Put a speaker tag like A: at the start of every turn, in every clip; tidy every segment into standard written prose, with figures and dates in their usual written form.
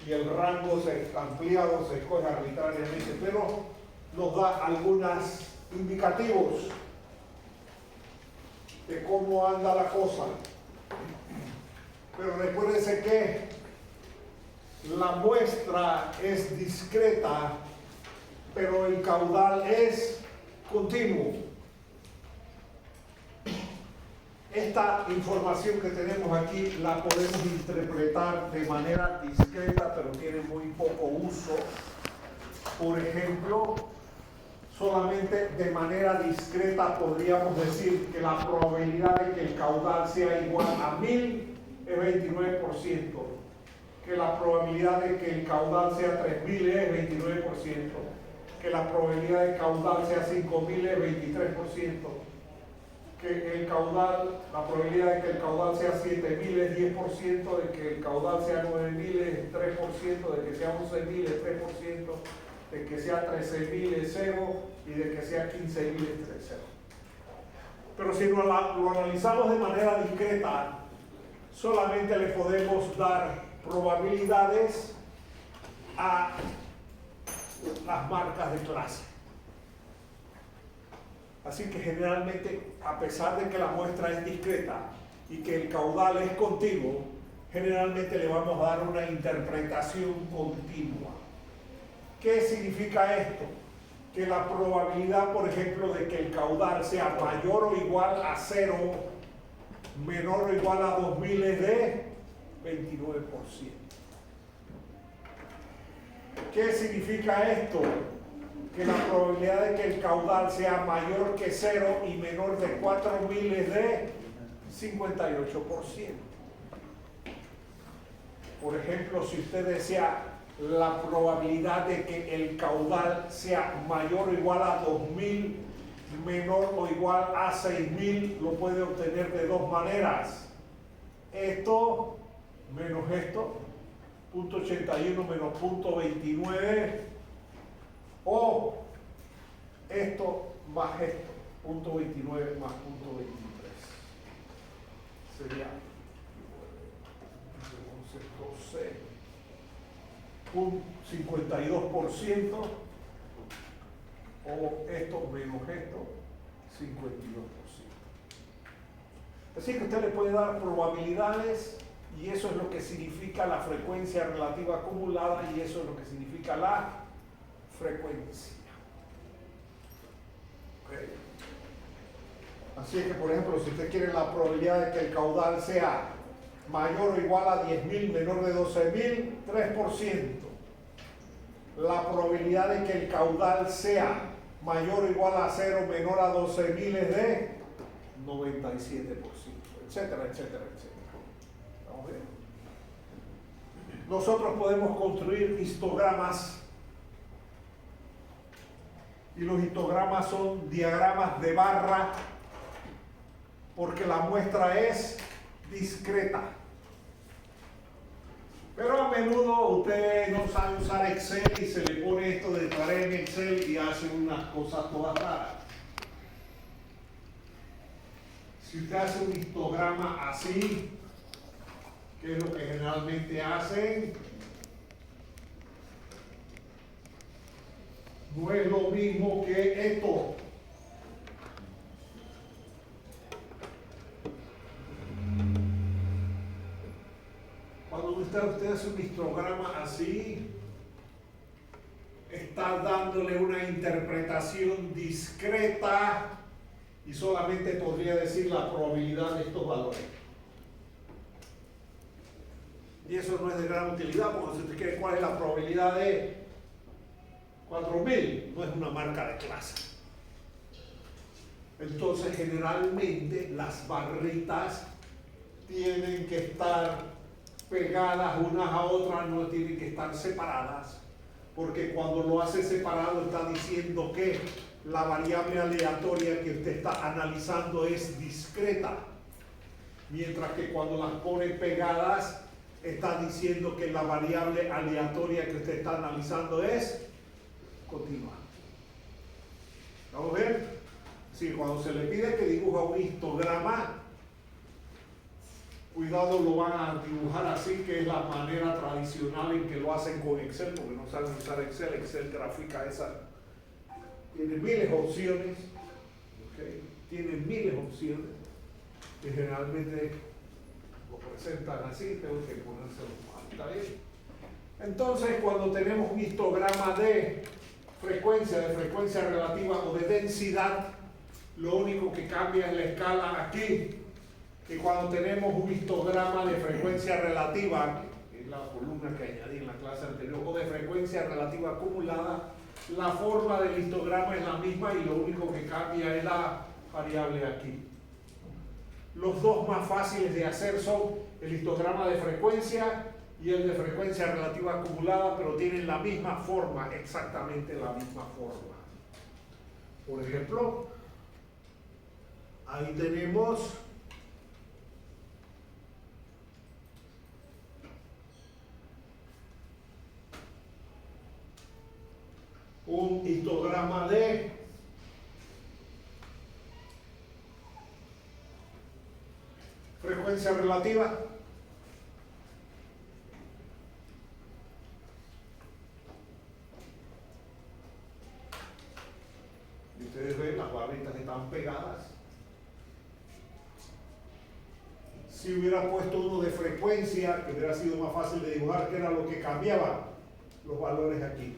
A: y el rango ampliado se escoge arbitrariamente, pero nos da algunos indicativos de cómo anda la cosa. Pero recuérdense que la muestra es discreta, pero el caudal es continuo. Esta información que tenemos aquí la podemos interpretar de manera discreta, pero tiene muy poco uso. Por ejemplo, solamente de manera discreta podríamos decir que la probabilidad de que el caudal sea igual a 1000 es 29%, que la probabilidad de que el caudal sea 3000 es 29%, que la probabilidad de que el caudal sea 5000 es 23%, que la probabilidad de que el caudal sea 7000 es 10%, de que el caudal sea 9000 es 3%, de que sea 11000 es 3%, de que sea 13000 es 0 y de que sea 15000 es 0. Pero si lo analizamos de manera discreta, solamente le podemos dar probabilidades a las marcas de clase. Así que generalmente, a pesar de que la muestra es discreta y que el caudal es continuo, generalmente le vamos a dar una interpretación continua. ¿Qué significa esto? Que la probabilidad, por ejemplo, de que el caudal sea mayor o igual a 0, menor o igual a 2000 es de 29%. ¿Qué significa esto? Que la probabilidad de que el caudal sea mayor que 0 y menor de 4000 es de 58%. Por ejemplo, si usted desea la probabilidad de que el caudal sea mayor o igual a 2000, menor o igual a 6000, lo puede obtener de dos maneras. Esto menos esto, 0.81 menos 0.29, o esto más esto, 0.29 más 0.23. Sería un 52%, o esto menos esto, 52%. Así que usted le puede dar probabilidades, y eso es lo que significa la frecuencia relativa acumulada, y eso es lo que significa la frecuencia. ¿Okay? Así que, por ejemplo, si usted quiere la probabilidad de que el caudal sea mayor o igual a 10.000, menor de 12.000, 3%. La probabilidad de que el caudal sea mayor o igual a 0, menor a 12.000 es de 97%, etcétera, etcétera, etcétera. ¿Vamos bien? Nosotros podemos construir histogramas, y los histogramas son diagramas de barra porque la muestra es discreta. Pero a menudo usted no sabe usar Excel y se le pone esto de tarea en Excel y hace unas cosas todas raras. Si usted hace un histograma así, ¿qué es lo que generalmente hacen? No es lo mismo que esto. Cuando usted hace un histograma así, está dándole una interpretación discreta y solamente podría decir la probabilidad de estos valores. Y eso no es de gran utilidad, porque si usted quiere cuál es la probabilidad de 4000, no es una marca de clase. Entonces, generalmente las barritas tienen que estar pegadas unas a otras, no tienen que estar separadas, porque cuando lo hace separado está diciendo que la variable aleatoria que usted está analizando es discreta, mientras que cuando las pone pegadas está diciendo que la variable aleatoria que usted está analizando es continua. ¿Vamos a ver? Sí, cuando se le pide que dibuja un histograma, cuidado, lo van a dibujar así, que es la manera tradicional en que lo hacen con Excel, porque no saben usar Excel. Excel grafica esa. Tiene miles de opciones, ¿okay? Tiene miles de opciones, que generalmente lo presentan así, tengo que ponérselo mal, ¿está bien? Entonces, cuando tenemos un histograma de frecuencia relativa o de densidad, lo único que cambia es la escala aquí. Y cuando tenemos un histograma de frecuencia relativa, que es la columna que añadí en la clase anterior, o de frecuencia relativa acumulada, la forma del histograma es la misma y lo único que cambia es la variable aquí. Los dos más fáciles de hacer son el histograma de frecuencia y el de frecuencia relativa acumulada, pero tienen la misma forma, exactamente la misma forma. Por ejemplo, ahí tenemos un histograma de frecuencia relativa. Y ustedes ven, las barritas están pegadas. Si hubiera puesto uno de frecuencia, que hubiera sido más fácil de dibujar, que era lo que cambiaba los valores aquí.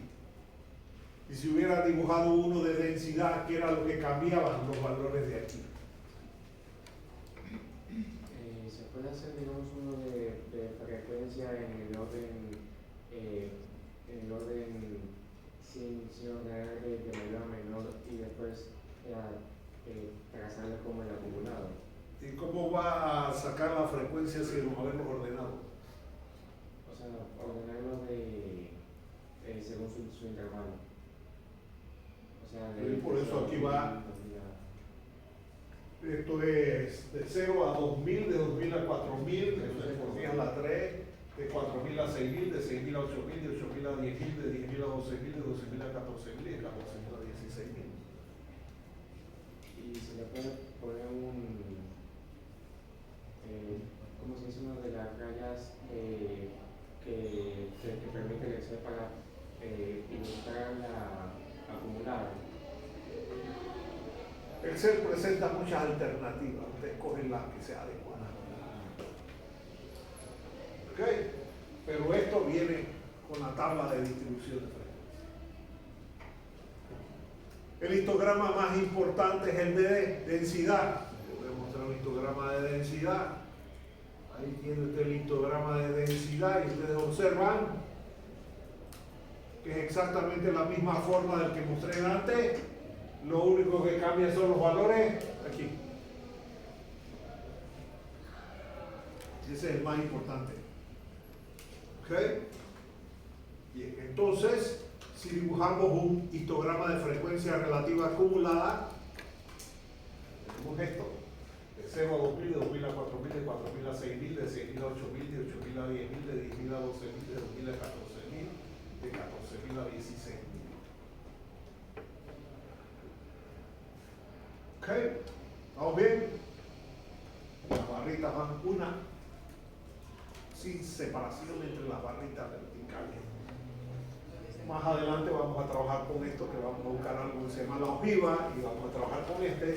A: Y si hubiera dibujado uno de densidad, que era lo que cambiaban los valores de aquí.
B: ¿Se puede hacer, digamos, uno de frecuencia en el orden sin ordenar de mayor a menor y después trazarlo como el acumulado?
A: ¿Y cómo va a sacar la frecuencia sin haberlo ordenado?
B: O sea, ordenarlo según su intervalo. O sea,
A: Y por eso aquí va. Esto es de 0 a 2000, de 2000 a 4000, de 4000 a 3, de 4000 a 6000, de 6000 a 8000, de 8000 a 10000, de 10000 a 12000, de 12000 a 14000 y de 14000 a 16000.
B: Y se le puede poner ¿cómo se dice? Una de las rayas que permite que sea para ilustrar la acumulada.
A: Excel presenta muchas alternativas, ustedes cogen la que sea adecuada. ¿Ok? Pero esto viene con la tabla de distribución de frecuencia. El histograma más importante es el de densidad. Les voy a mostrar un histograma de densidad. Ahí tiene usted el histograma de densidad y ustedes observan que es exactamente la misma forma del que mostré antes. Lo único que cambia son los valores aquí. Y ese es el más importante. ¿Ok? Bien, entonces, si dibujamos un histograma de frecuencia relativa acumulada, tenemos esto. De 0 a 2000, de 2000 a 4000, de 4000 a 6000, de 6000 a 8000, de 8000 a 10000, de 10000 a 12000, de 2000 a 14000, de 14000 a 16000. ¿Ok? ¿Vamos bien? Las barritas van una sin separación entre las barritas verticales. Más adelante vamos a trabajar con esto, que vamos a buscar algo que se llama la ojiva y vamos a trabajar con este.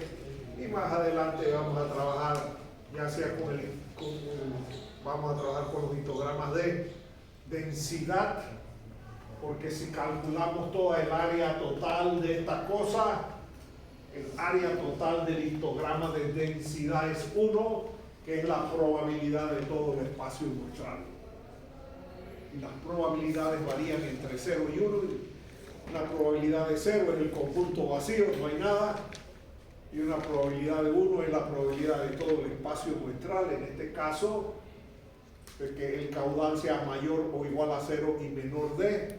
A: Y más adelante vamos a trabajar ya sea vamos a trabajar con los histogramas de densidad, porque si calculamos toda el área total de esta cosa, el área total del histograma de densidad es 1, que es la probabilidad de todo el espacio muestral. Y las probabilidades varían entre 0 y 1. Una probabilidad de 0 es el conjunto vacío, no hay nada. Y una probabilidad de 1 es la probabilidad de todo el espacio muestral. En este caso, de que el caudal sea mayor o igual a 0 y menor de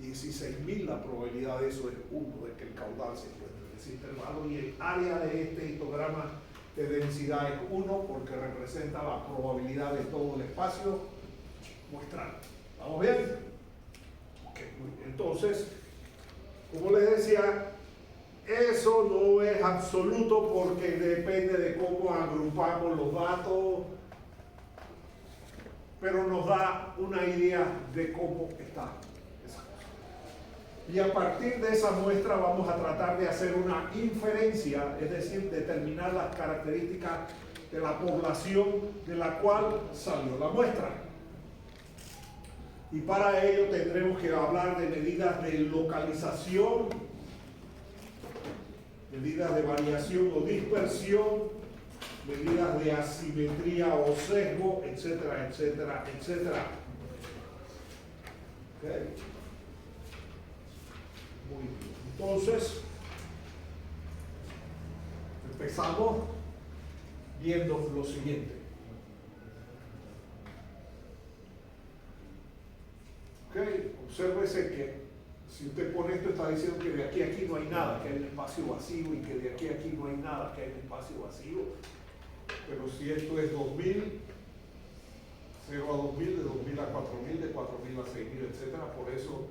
A: 16.000, la probabilidad de eso es 1, de que el caudal se encuentre en ese intervalo. Y el área de este histograma de densidad es 1 porque representa la probabilidad de todo el espacio muestral. ¿Vamos bien? Okay, muy bien. Entonces, como les decía, eso no es absoluto porque depende de cómo agrupamos los datos pero nos da una idea de cómo está esa cosa. Y a partir de esa muestra vamos a tratar de hacer una inferencia, es decir, determinar las características de la población de la cual salió la muestra. Y para ello tendremos que hablar de medidas de localización, medidas de variación o dispersión, medidas de asimetría o sesgo, etcétera, etcétera, etcétera. Okay. Muy bien. Entonces, empezamos viendo lo siguiente. Okay. Obsérvese que si usted pone esto, está diciendo que de aquí a aquí no hay nada, que hay un espacio vacío, y que de aquí a aquí no hay nada, que hay un espacio vacío. Pero si esto es 2000, 0 a 2000, de 2000 a 4000, de 4000 a 6000, etcétera, por eso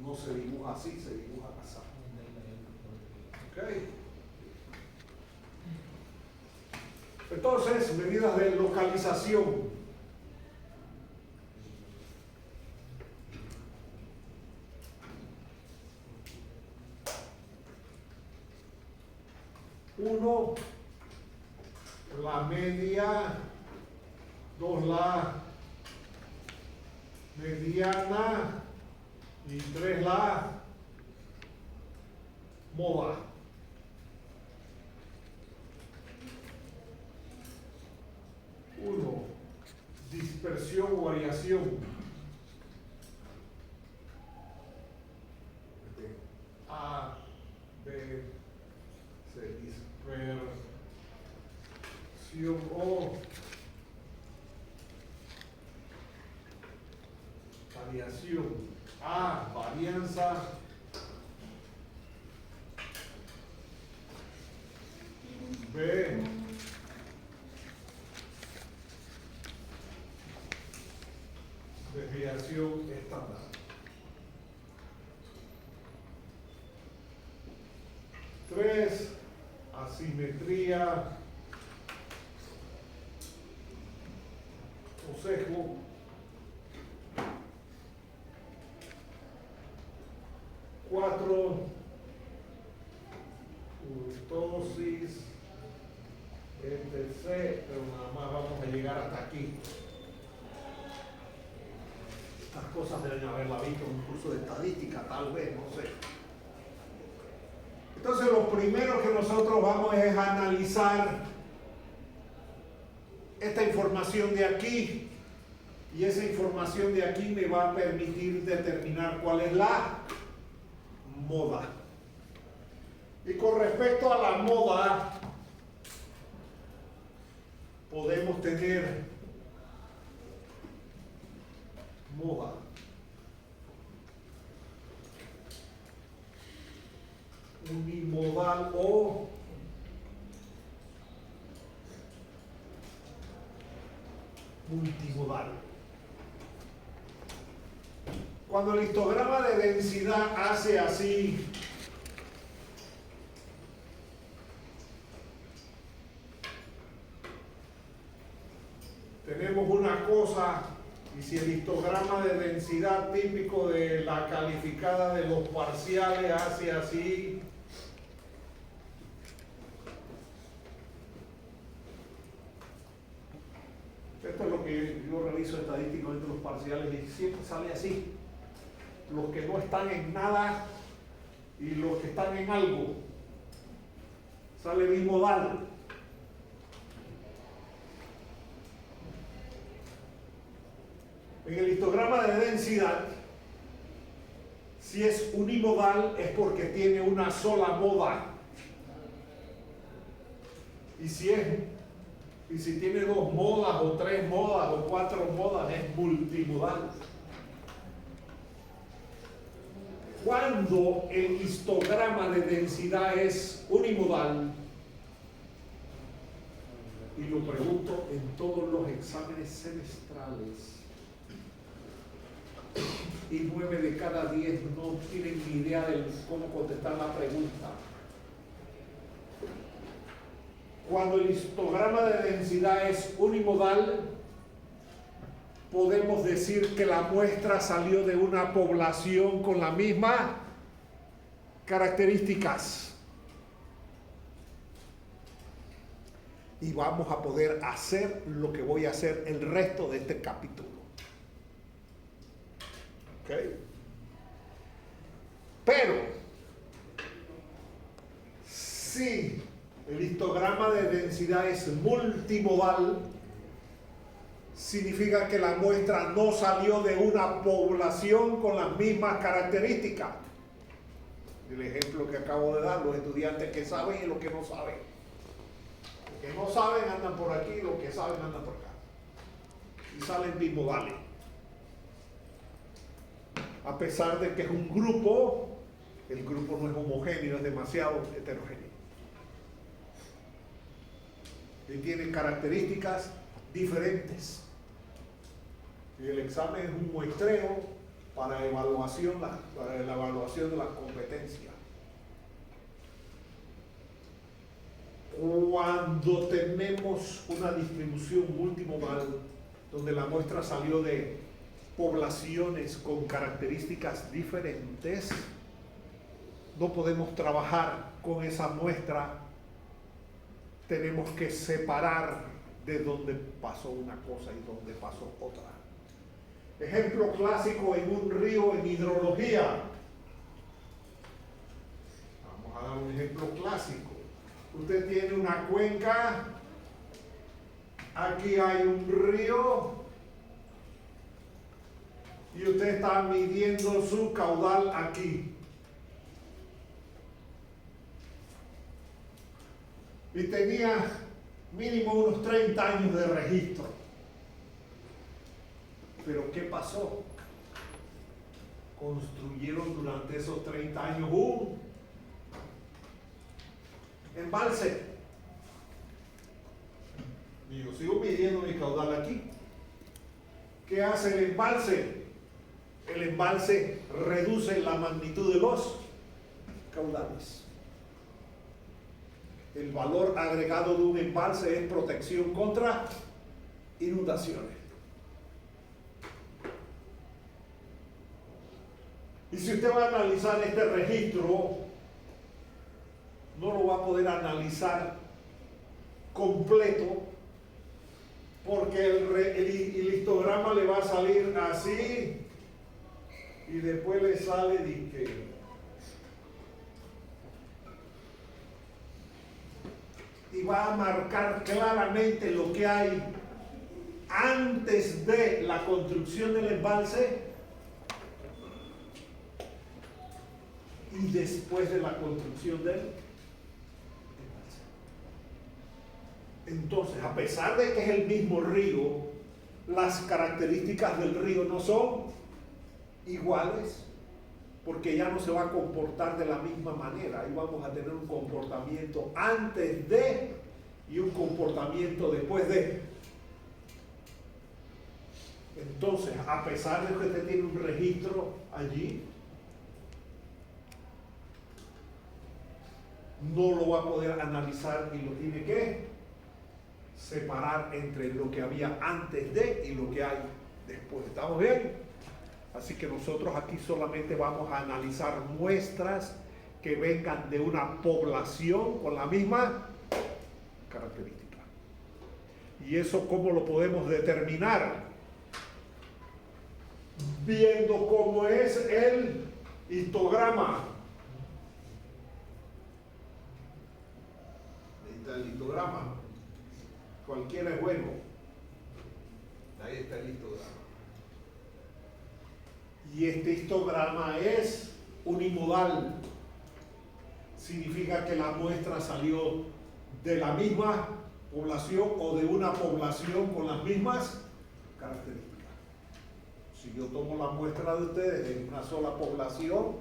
A: no se dibuja así, se dibuja así. Okay. Entonces, medidas de localización. Uno, la media. Dos, la mediana. Y tres, la moda. Uno, dispersión o variación. A, B, C, dispersión o variación. A, varianza. B, desviación estándar. Tres, asimetría o sesgo. Cuatro, kurtosis, etc. Pero nada más vamos a llegar hasta aquí. Estas cosas deben haberla visto en un curso de estadística, tal vez, no sé. Entonces, lo primero que nosotros vamos es a analizar esta información de aquí. Y esa información de aquí me va a permitir determinar cuál es la moda. Y con respecto a la moda, podemos tener moda. Unimodal o multimodal. Cuando el histograma de densidad hace así, tenemos una cosa, y si el histograma de densidad típico de la calificada de los parciales hace así, esto es lo que yo reviso estadísticamente los parciales y siempre sale así. Los que no están en nada y los que están en algo. Sale bimodal. En el histograma de densidad, si es unimodal es porque tiene una sola moda. Y si tiene dos modas o tres modas o cuatro modas es multimodal. Cuando el histograma de densidad es unimodal, y lo pregunto en todos los exámenes semestrales, y 9 de cada 10 no tienen ni idea de cómo contestar la pregunta. Cuando el histograma de densidad es unimodal, podemos decir que la muestra salió de una población con las mismas características. Y vamos a poder hacer lo que voy a hacer el resto de este capítulo. ¿Ok? Pero, si el histograma de densidad es multimodal, significa que la muestra no salió de una población con las mismas características. El ejemplo que acabo de dar, los estudiantes que saben y los que no saben. Los que no saben andan por aquí, los que saben andan por acá. Y salen bimodales. A pesar de que es un grupo, el grupo no es homogéneo, es demasiado heterogéneo. Y tiene características diferentes. Y el examen es un muestreo para la evaluación de las competencias. Cuando tenemos una distribución multimodal, donde la muestra salió de poblaciones con características diferentes, no podemos trabajar con esa muestra. Tenemos que separar de dónde pasó una cosa y dónde pasó otra. Ejemplo clásico en un río en hidrología. Vamos a dar un ejemplo clásico. Usted tiene una cuenca, aquí hay un río y usted está midiendo su caudal aquí. Y tenía mínimo unos 30 años de registro. Pero ¿qué pasó? Construyeron durante esos 30 años un embalse. Y yo sigo midiendo mi caudal aquí. ¿Qué hace el embalse? El embalse reduce la magnitud de los caudales. El valor agregado de un embalse es protección contra inundaciones. Y si usted va a analizar este registro, no lo va a poder analizar completo, porque el histograma le va a salir así y después le sale de que y va a marcar claramente lo que hay antes de la construcción del embalse y después de la construcción del embalse. Entonces, a pesar de que es el mismo río, las características del río no son iguales, porque ya no se va a comportar de la misma manera. Ahí vamos a tener un comportamiento antes de y un comportamiento después de. Entonces, a pesar de que usted tiene un registro allí, no lo va a poder analizar y lo tiene que separar entre lo que había antes de y lo que hay después. ¿Estamos bien? Así que nosotros aquí solamente vamos a analizar muestras que vengan de una población con la misma característica. ¿Y eso cómo lo podemos determinar? Viendo cómo es el histograma. Ahí está el histograma. Cualquiera es bueno. Ahí está el histograma. Y este histograma es unimodal. Significa que la muestra salió de la misma población o de una población con las mismas características. Si yo tomo la muestra de ustedes de una sola población,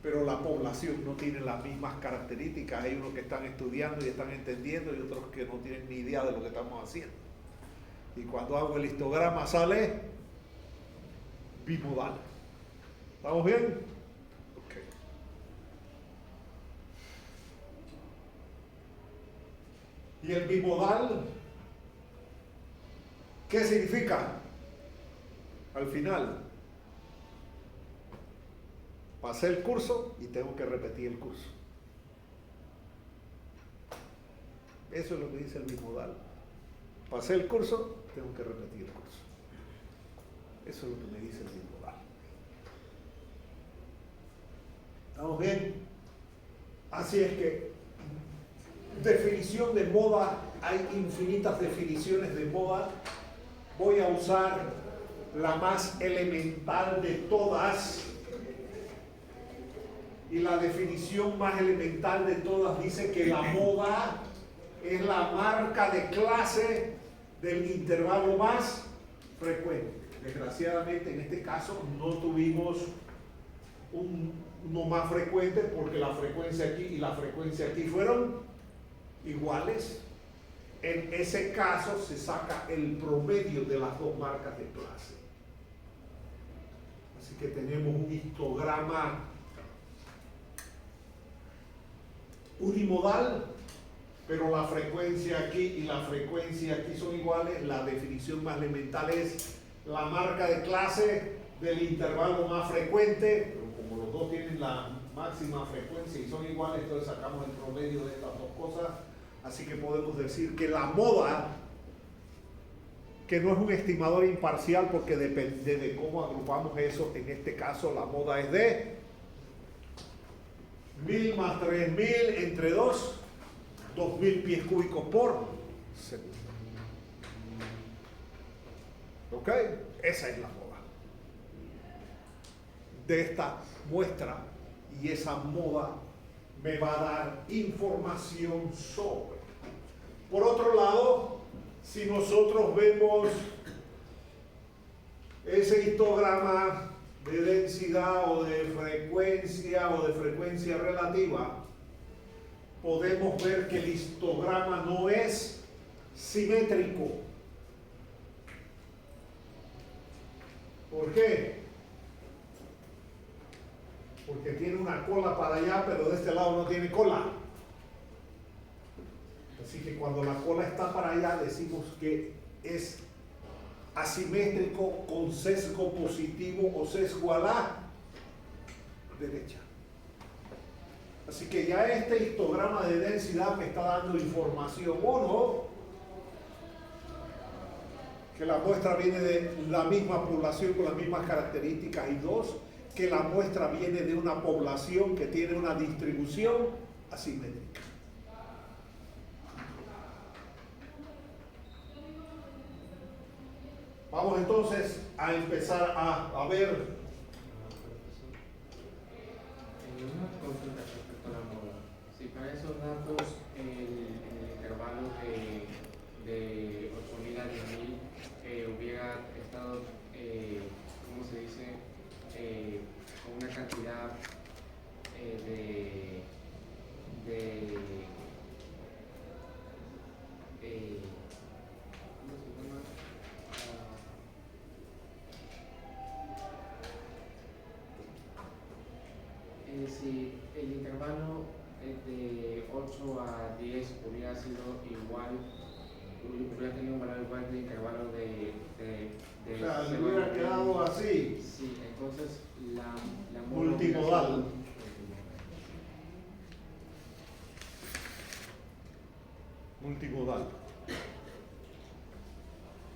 A: pero la población no tiene las mismas características, hay unos que están estudiando y están entendiendo y otros que no tienen ni idea de lo que estamos haciendo. Y cuando hago el histograma sale bimodal. ¿Estamos bien? Ok. ¿Y el bimodal qué significa? al final, pasé el curso y tengo que repetir el curso. Eso es lo que dice el bimodal. Pasé el curso, tengo que repetir el curso. Eso es lo que me dice el bimodal. ¿Estamos bien? Así es que, definición de moda, hay infinitas definiciones de moda. Voy a usar la más elemental de todas. Y la definición más elemental de todas dice que la moda es la marca de clase del intervalo más frecuente. Desgraciadamente en este caso no tuvimos uno más frecuente porque la frecuencia aquí y la frecuencia aquí fueron iguales. En ese caso se saca el promedio de las dos marcas de clase. Así que tenemos un histograma unimodal, pero la frecuencia aquí y la frecuencia aquí son iguales. La definición más elemental es la marca de clase del intervalo más frecuente, pero como los dos tienen la máxima frecuencia y son iguales, entonces sacamos el promedio de estas dos cosas. Así que podemos decir que la moda, que no es un estimador imparcial porque depende de cómo agrupamos eso, en este caso la moda es de 1000 más 3000 entre 2000 pies cúbicos por segundo. ¿Ok? Esa es la moda de esta muestra, y esa moda me va a dar información sobre. Por otro lado, si nosotros vemos ese histograma de densidad o de frecuencia relativa, podemos ver que el histograma no es simétrico. ¿Por qué? Porque tiene una cola para allá, pero de este lado no tiene cola. Así que cuando la cola está para allá, decimos que es asimétrico con sesgo positivo o sesgo a la derecha. Así que ya este histograma de densidad me está dando información. Uno, que la muestra viene de la misma población con las mismas características, y dos, que la muestra viene de una población que tiene una distribución asimétrica. Vamos entonces a empezar a ver.
B: Una consulta respecto a la moda. Si para esos datos el intervalo de 8000 a 10000 hubiera estado, ¿cómo se dice? Con una cantidad ¿cómo se llama? Si el intervalo de 8 a 10 hubiera sido igual, hubiera tenido un valor igual del intervalo de
A: O sea, le hubiera quedado así.
B: Sí, entonces la
A: Multimodal. Multimodal.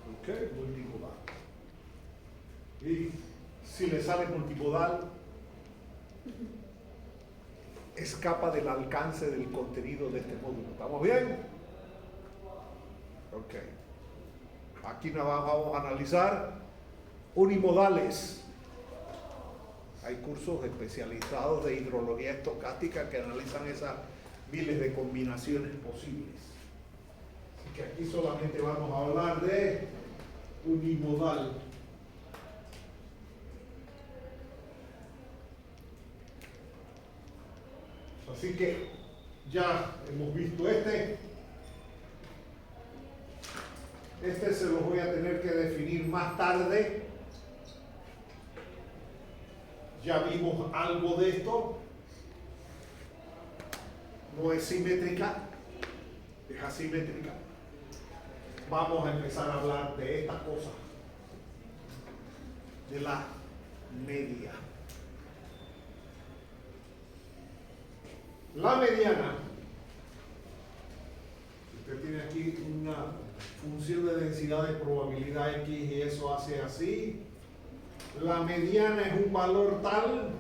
A: Ok, multimodal. Y si le sale multimodal, escapa del alcance del contenido de este módulo. ¿Estamos bien? Ok. Aquí nos vamos a analizar unimodales. Hay cursos especializados de hidrología estocástica que analizan esas miles de combinaciones posibles. Así que aquí solamente vamos a hablar de unimodal. Así que ya hemos visto este se lo voy a tener que definir más tarde. Ya vimos algo de esto. No es simétrica, es asimétrica. Vamos a empezar a hablar de esta cosa. de la media. La mediana, usted tiene aquí una función de densidad de probabilidad X y eso hace así. La mediana es un valor tal,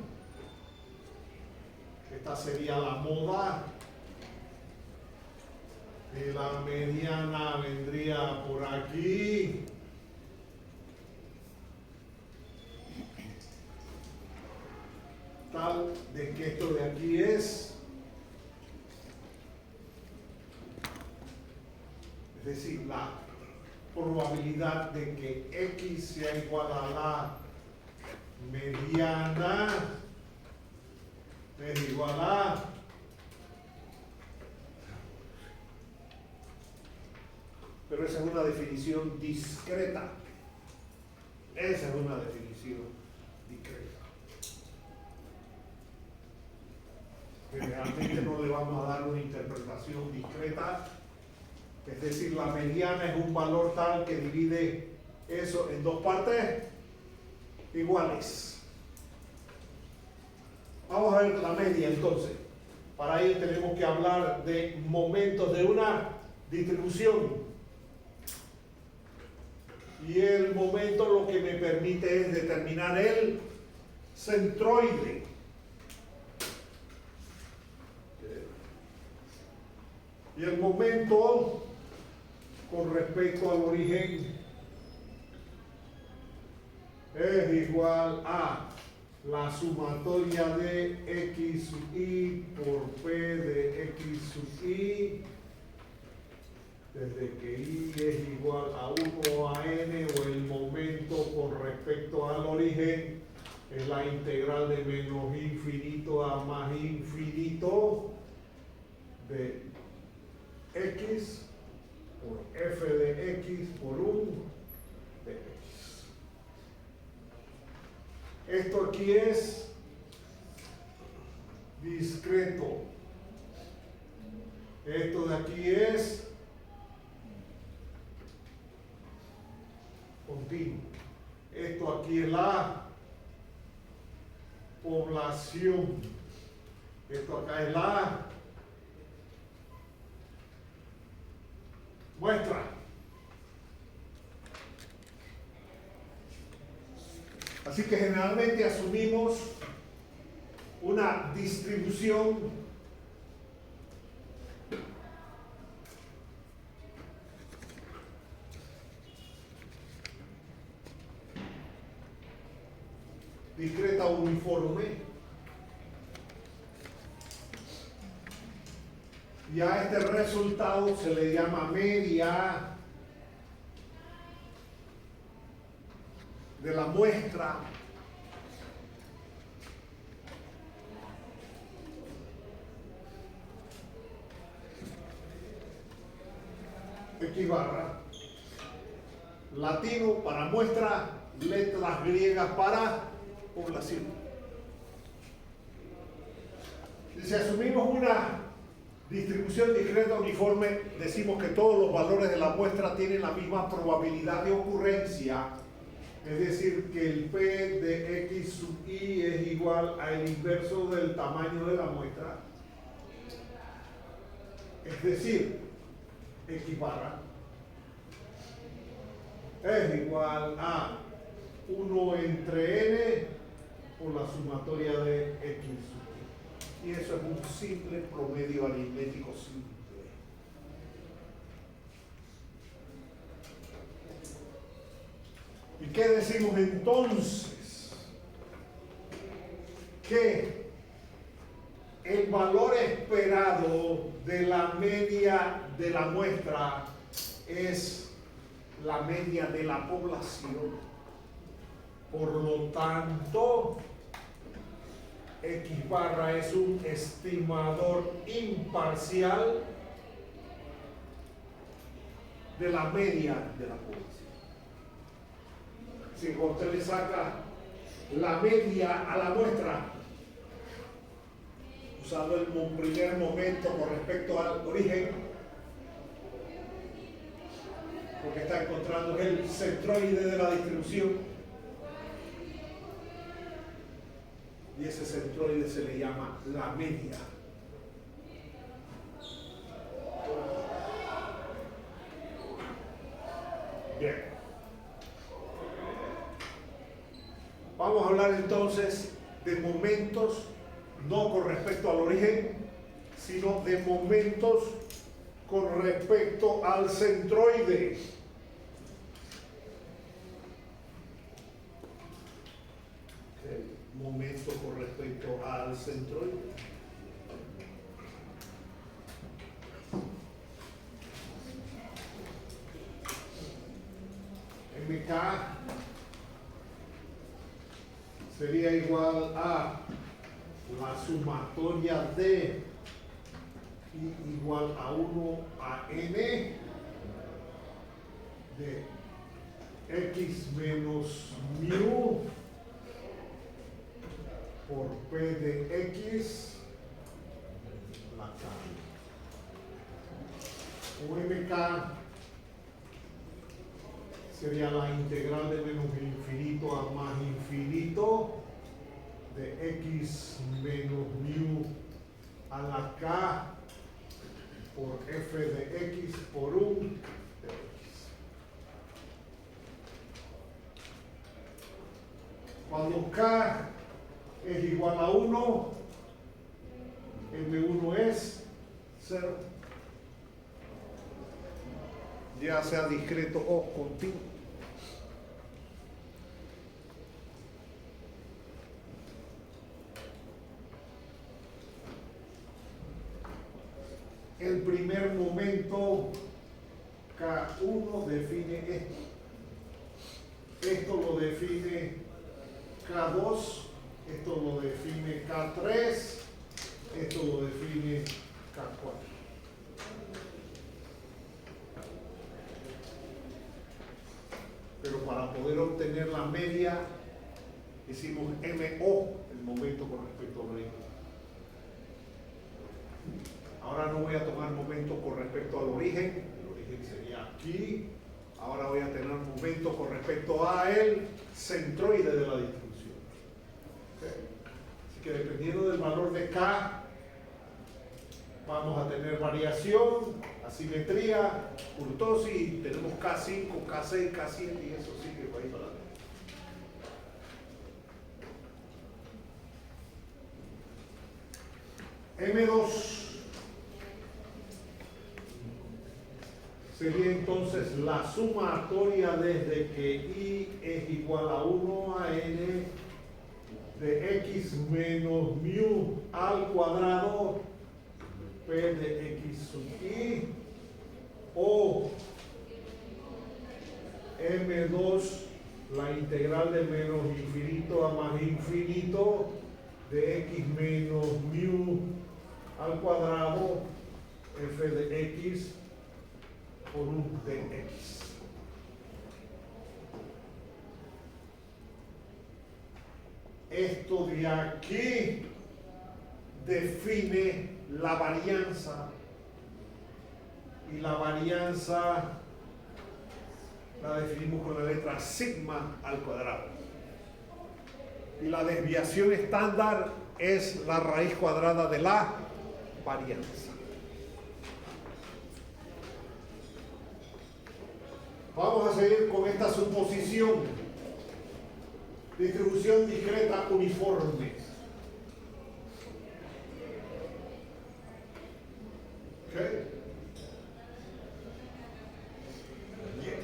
A: esta sería la moda, y la mediana vendría por aquí. Tal de que esto de aquí es decir, la probabilidad de que X sea igual a la mediana es igual a pero esa es una definición discreta. Esa es una definición discreta. Realmente no le vamos a dar una interpretación discreta. Es decir, la mediana es un valor tal que divide eso en dos partes iguales. Vamos a ver la media entonces. Para ello tenemos que hablar de momentos de una distribución. Y el momento lo que me permite es determinar el centroide. Y el momento con respecto al origen es igual a la sumatoria de X sub I por P de X sub I, desde que I es igual a 1 a N, o el momento con respecto al origen es la integral de menos infinito a más infinito de X por F de X por 1 de X. Esto aquí es discreto. Esto de aquí es continuo. Esto aquí es la población. Esto acá es la muestra. Así que generalmente asumimos una distribución discreta uniforme. Y a este resultado se le llama media de la muestra X barra, latino para muestra, letras griegas para población. Y si asumimos una distribución discreta uniforme, decimos que todos los valores de la muestra tienen la misma probabilidad de ocurrencia, es decir, que el P de X sub I es igual al inverso del tamaño de la muestra, es decir, X barra es igual a 1 entre N por la sumatoria de X sub I. Y eso es un simple promedio aritmético simple. ¿Y qué decimos entonces? Que el valor esperado de la media de la muestra es la media de la población. Por lo tanto, X barra es un estimador imparcial de la media de la población. Si usted le saca la media a la muestra, usando el primer momento con respecto al origen, porque está encontrando el centroide de la distribución, y ese centroide se le llama la media. Bien. Vamos a hablar entonces de momentos, no con respecto al origen, sino de momentos con respecto al centroide. Momento con respecto al centroide. MK sería igual a la sumatoria de I igual a 1 a n de x menos mu por P de X, la K. MK sería la integral de menos infinito a más infinito de X menos mu a la K por F de X por 1 de X. Cuando K es igual a 1, M1 es 0, ya sea discreto o continuo. El primer momento K1 define esto. Esto lo define K2. Esto lo define K3, esto lo define K4. Pero para poder obtener la media, hicimos MO, el momento con respecto al origen. Ahora no voy a tomar momento con respecto al origen, el origen sería aquí. Ahora voy a tener un momento con respecto a el centroide de la distribución. Así que dependiendo del valor de K, vamos a tener variación, asimetría, kurtosis, tenemos K5, K6, K7 y eso sigue por ahí para adelante. M2 sería entonces la sumatoria desde que I es igual a 1 a n de x menos mu al cuadrado P de X sub I o M2 la integral de menos infinito a más infinito de X menos mu al cuadrado F de X por 1 de X. Esto de aquí define la varianza, y la varianza la definimos con la letra sigma al cuadrado, y la desviación estándar es la raíz cuadrada de la varianza. Vamos a seguir con esta suposición. Distribución discreta uniforme. Okay. Bien.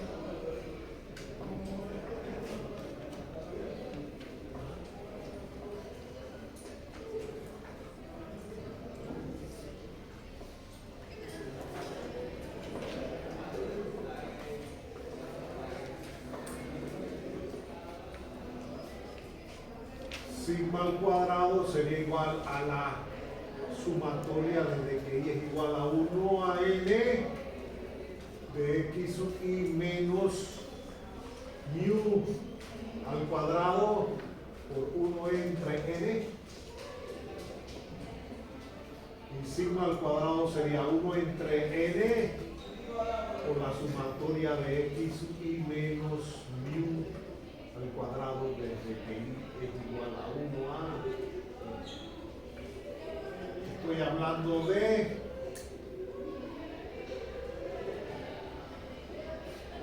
A: Sigma al cuadrado sería igual a la sumatoria desde que I es igual a 1 a n de X sub I menos mu al cuadrado por 1 entre n, y sigma al cuadrado sería 1 entre n por la sumatoria de X sub I menos mu al cuadrado desde que I es igual a 1 a estoy hablando de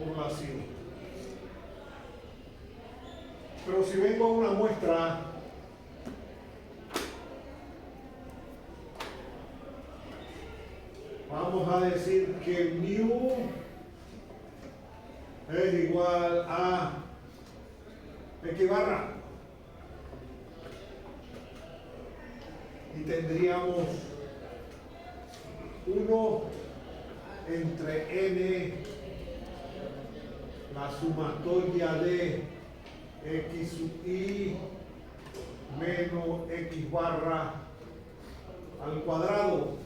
A: población. Pero si vengo a una muestra vamos a decir que mu es igual a X barra. Y tendríamos 1 entre n, la sumatoria de x sub i menos x barra al cuadrado.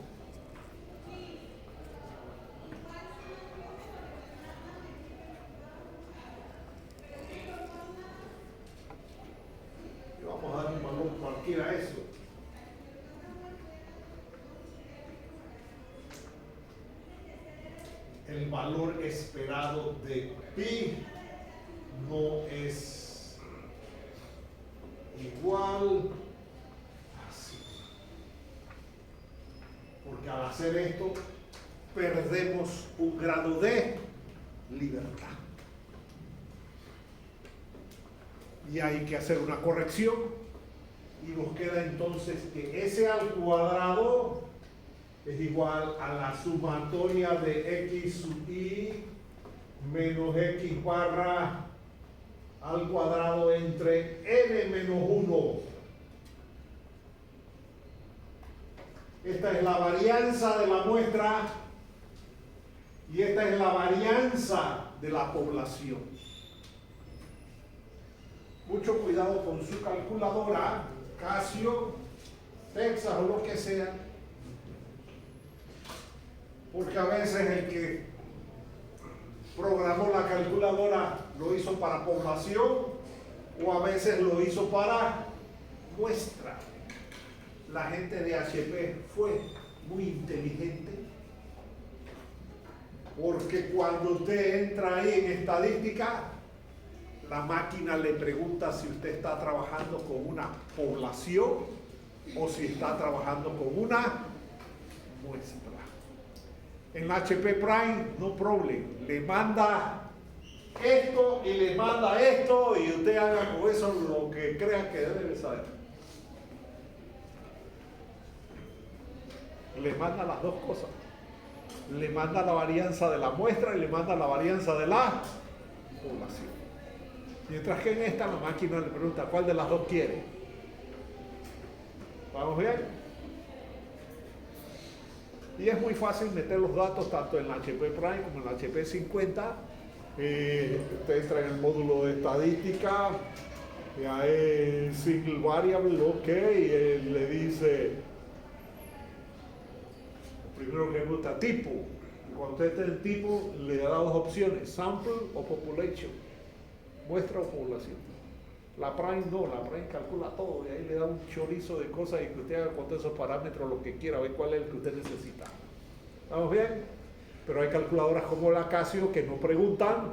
A: Y vamos a dar un valor cualquiera a eso. El valor esperado de pi no es igual así. Porque al hacer esto, perdemos un grado de libertad. Y hay que hacer una corrección. Y nos queda entonces que S al cuadrado es igual a la sumatoria de x sub i menos x barra al cuadrado entre n menos 1. Esta es la varianza de la muestra y esta es la varianza de la población. Mucho cuidado con su calculadora, Casio, Texas o lo que sea, porque a veces el que programó la calculadora lo hizo para población o a veces lo hizo para muestra. La gente de HP fue muy inteligente porque cuando usted entra ahí en estadística, la máquina le pregunta si usted está trabajando con una población o si está trabajando con una muestra. En HP Prime, no problem, le manda esto y le manda esto y usted haga con eso lo que crea que debe saber. Le manda las dos cosas. Le manda la varianza de la muestra y le manda la varianza de la población. Mientras que en esta la máquina le pregunta cuál de las dos quiere. ¿Vamos bien? Y es muy fácil meter los datos tanto en la HP Prime como en la HP 50. Usted entra en el módulo de estadística, ya es single variable, ok, y él le dice, primero que le gusta tipo. Cuando usted está en tipo, le da dos opciones, sample o population, muestra o población. La Prime no, la Prime calcula todo y ahí le da un chorizo de cosas y que usted haga con todos esos parámetros lo que quiera, ver cuál es el que usted necesita. ¿Estamos bien? Pero hay calculadoras como la Casio que no preguntan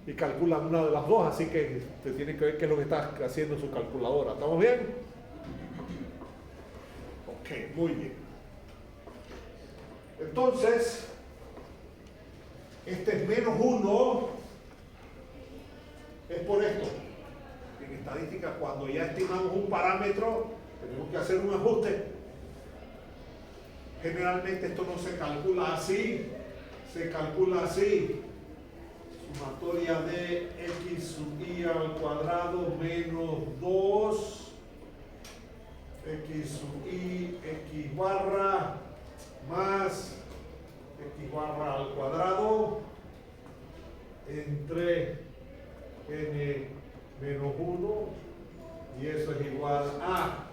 A: y calculan una de las dos, así que usted tiene que ver qué es lo que está haciendo su calculadora. ¿Estamos bien? Ok, muy bien. Entonces, este es menos 1 es por esto. En estadística, cuando ya estimamos un parámetro, tenemos que hacer un ajuste. Generalmente esto no se calcula así, se calcula así. Sumatoria de x sub i al cuadrado menos 2 x sub i x barra más x barra al cuadrado entre n menos 1 y eso es igual a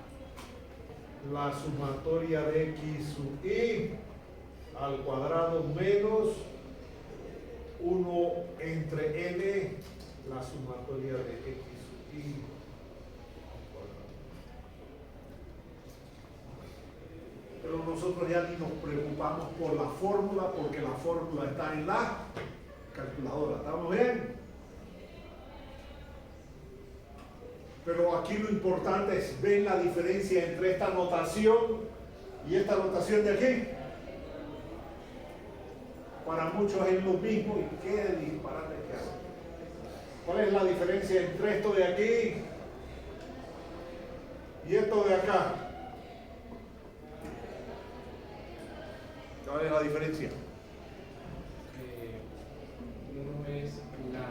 A: la sumatoria de x sub i al cuadrado menos 1 entre n, la sumatoria de x sub i al cuadrado. Pero nosotros ya ni nos preocupamos por la fórmula porque la fórmula está en la calculadora. ¿Estamos bien? Pero aquí lo importante es ver la diferencia entre esta notación Y esta notación de aquí, para muchos es lo mismo y qué disparate que hace. ¿Cuál es la diferencia entre esto de aquí y esto de acá? ¿Cuál es la diferencia?
B: Uno es la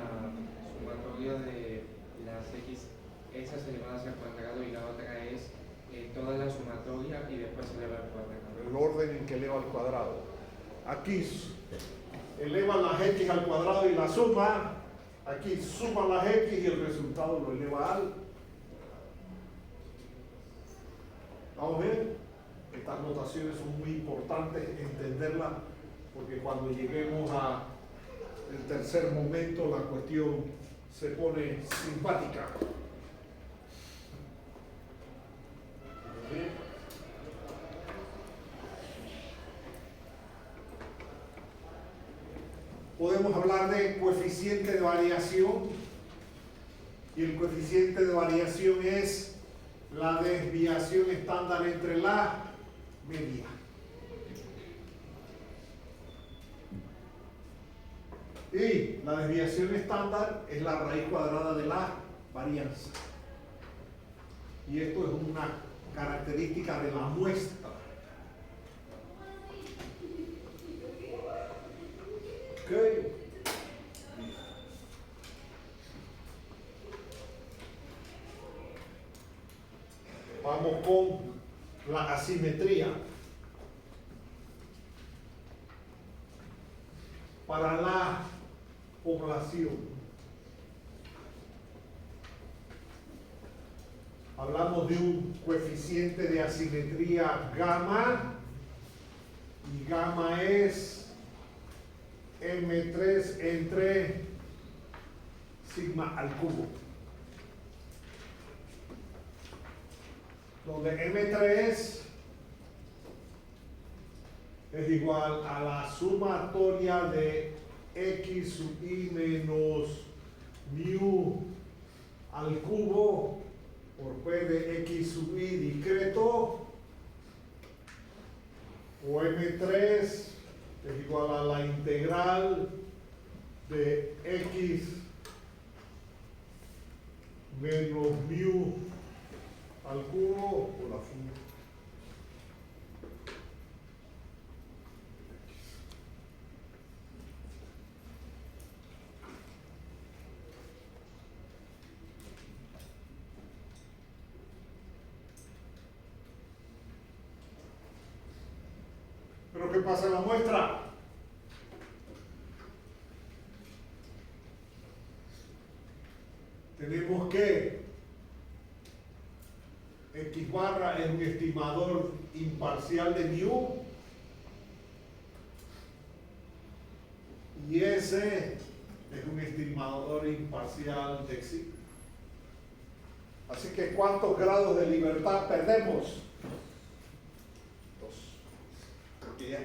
B: sumatoria de las x esas elevadas al cuadrado y la otra es toda la sumatoria y después se eleva al cuadrado.
A: El orden en que eleva al cuadrado. Aquí elevan las x al cuadrado y la suma. Aquí suman las x y el resultado lo eleva al. ¿Vamos bien? Estas notaciones son muy importantes entenderlas porque cuando lleguemos a el tercer momento la cuestión se pone simpática. Podemos hablar de coeficiente de variación y el coeficiente de variación es la desviación estándar entre la media. Y la desviación estándar es la raíz cuadrada de la varianza. Y esto es una característica de la muestra. Okay. Vamos con la asimetría. Para la población. Hablamos de un coeficiente de asimetría gamma y gamma es M3 entre sigma al cubo, donde M3 es igual a la sumatoria de x sub i menos mu al cubo por p de x sub i discreto, o M3 es igual a la integral de x menos mu al cubo por la función. ¿Pero qué pasa en la muestra? Tenemos que x barra es un estimador imparcial de mu y S es un estimador imparcial de xi. Así que ¿cuántos grados de libertad perdemos?